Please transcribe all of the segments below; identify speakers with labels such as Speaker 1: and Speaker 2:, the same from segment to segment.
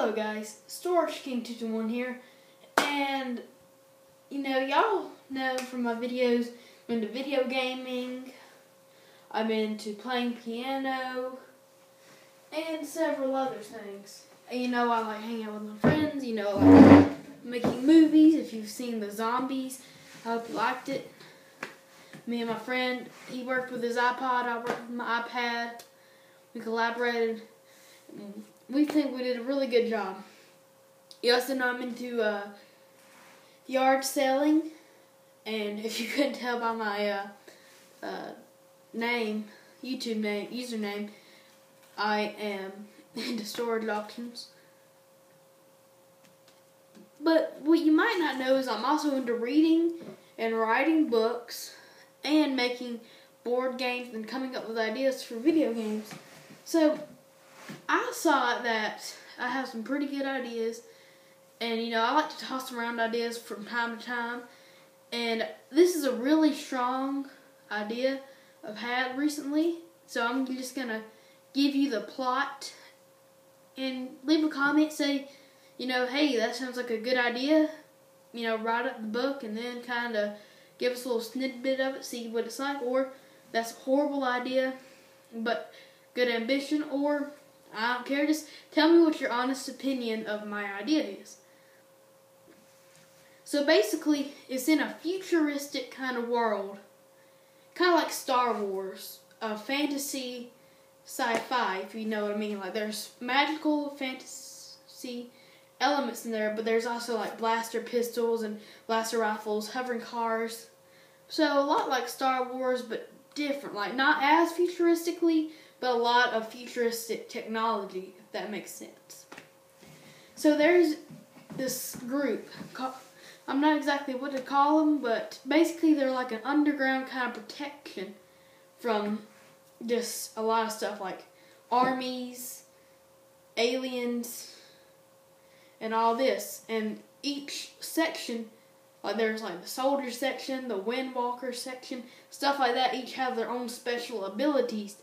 Speaker 1: Hello guys, Storage King 221 here, and y'all know from my videos, I'm into video gaming, I'm into playing piano, and several other things. And I like hanging out with my friends, I like making movies. If you've seen The Zombies, I hope you liked it. Me and my friend, he worked with his iPod, I worked with my iPad, we collaborated. We think we did a really good job. You also know I'm into yard selling, and if you couldn't tell by my username, I am into storage auctions. But what you might not know is I'm also into reading and writing books and making board games and coming up with ideas for video games. So I saw that I have some pretty good ideas, and I like to toss around ideas from time to time, and this is a really strong idea I've had recently, so I'm just going to give you the plot and leave a comment, say, hey, that sounds like a good idea, write up the book and then kind of give us a little snippet of it, see what it's like, or that's a horrible idea, but good ambition, or I don't care, just tell me what your honest opinion of my idea is. So basically, it's in a futuristic kind of world, kind of like Star Wars, fantasy, sci-fi, if you know what I mean. Like there's magical fantasy elements in there, but there's also like blaster pistols and blaster rifles, hovering cars. So a lot like Star Wars, but different, like not as futuristically, but a lot of futuristic technology, if that makes sense. So there's this group, I'm not exactly what to call them, but basically they're like an underground kind of protection from just a lot of stuff like armies, aliens, and all this. And each section, like there's like the soldier section, the windwalker section, stuff like that, each have their own special abilities,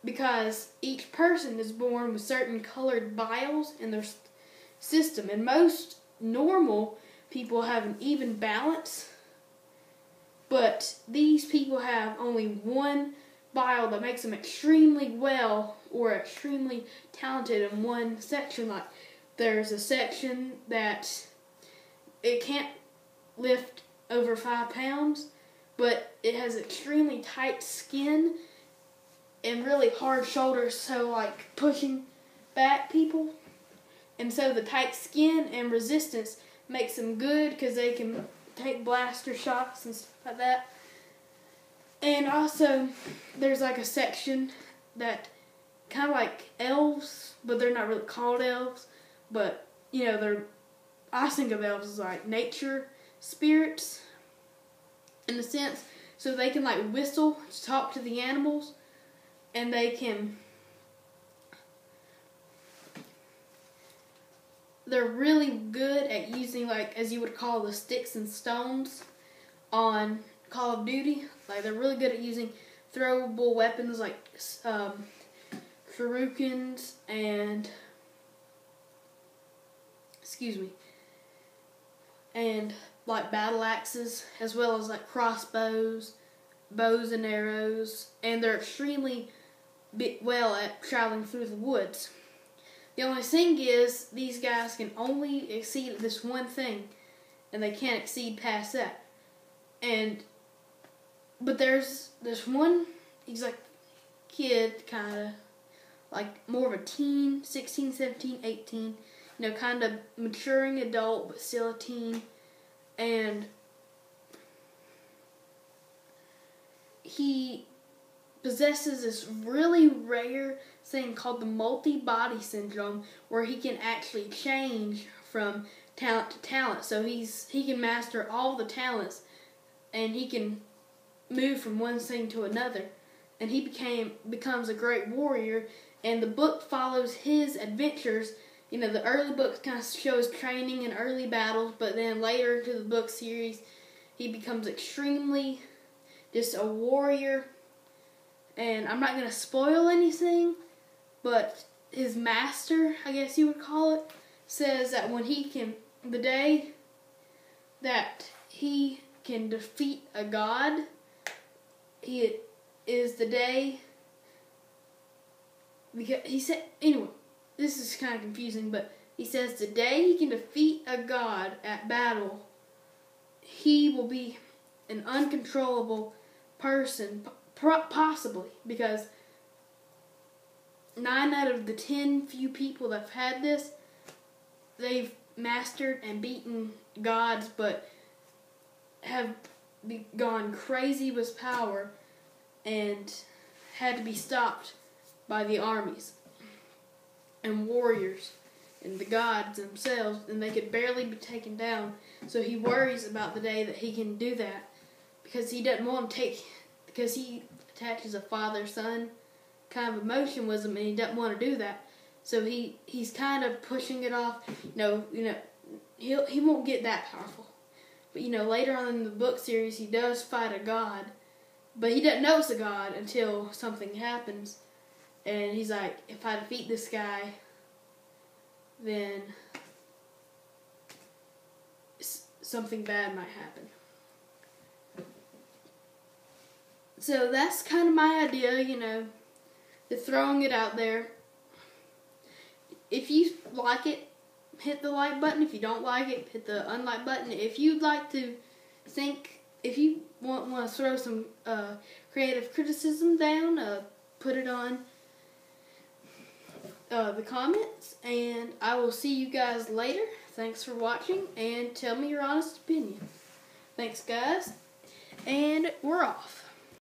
Speaker 1: because each person is born with certain colored bios in their system, and most normal people have an even balance, but these people have only one bio that makes them extremely well or extremely talented in one section. Like there's a section that it can't lift over 5 pounds, but it has extremely tight skin and really hard shoulders, so like pushing back people. And so the tight skin and resistance makes them good because they can take blaster shots and stuff like that. And also there's like a section that kind of like elves, but they're not really called elves, but I think of elves as like nature spirits in a sense, so they can like whistle to talk to the animals. And they're really good at using, like, as you would call the sticks and stones on Call of Duty. Like, they're really good at using throwable weapons like shurikens and, and like battle axes, as well as like crossbows, bows and arrows, and they're extremely well at traveling through the woods. The only thing is, these guys can only exceed this one thing, and they can't exceed past that. But there's this one, he's like kid, kind of like more of a teen, 16, 17, 18, kind of maturing adult, but still a teen, and he possesses this really rare thing called the multi-body syndrome, where he can actually change from talent to talent. So he can master all the talents, and he can move from one thing to another. And he becomes a great warrior, and the book follows his adventures. The early books kind of shows training and early battles, but then later into the book series, he becomes extremely just a warrior. And I'm not going to spoil anything, but his master, I guess you would call it, says that the day that he can defeat a god, it is the day, because he said, anyway, this is kind of confusing, but he says the day he can defeat a god at battle, he will be an uncontrollable person, possibly, because 9 out of the 10 few people that have had this, they've mastered and beaten gods, but have gone crazy with power and had to be stopped by the armies and warriors and the gods themselves, and they could barely be taken down. So he worries about the day that he can do that, because he doesn't want to because he attaches a father-son kind of emotion with him, and he doesn't want to do that. So he's kind of pushing it off. He won't get that powerful. But later on in the book series, he does fight a god, but he doesn't know it's a god until something happens, and he's like, if I defeat this guy, then something bad might happen. So that's kind of my idea, throwing it out there. If you like it, hit the like button. If you don't like it, hit the unlike button. If you'd like to if you want to throw some creative criticism down, put it on the comments, and I will see you guys later. Thanks for watching, and tell me your honest opinion. Thanks, guys, and we're off.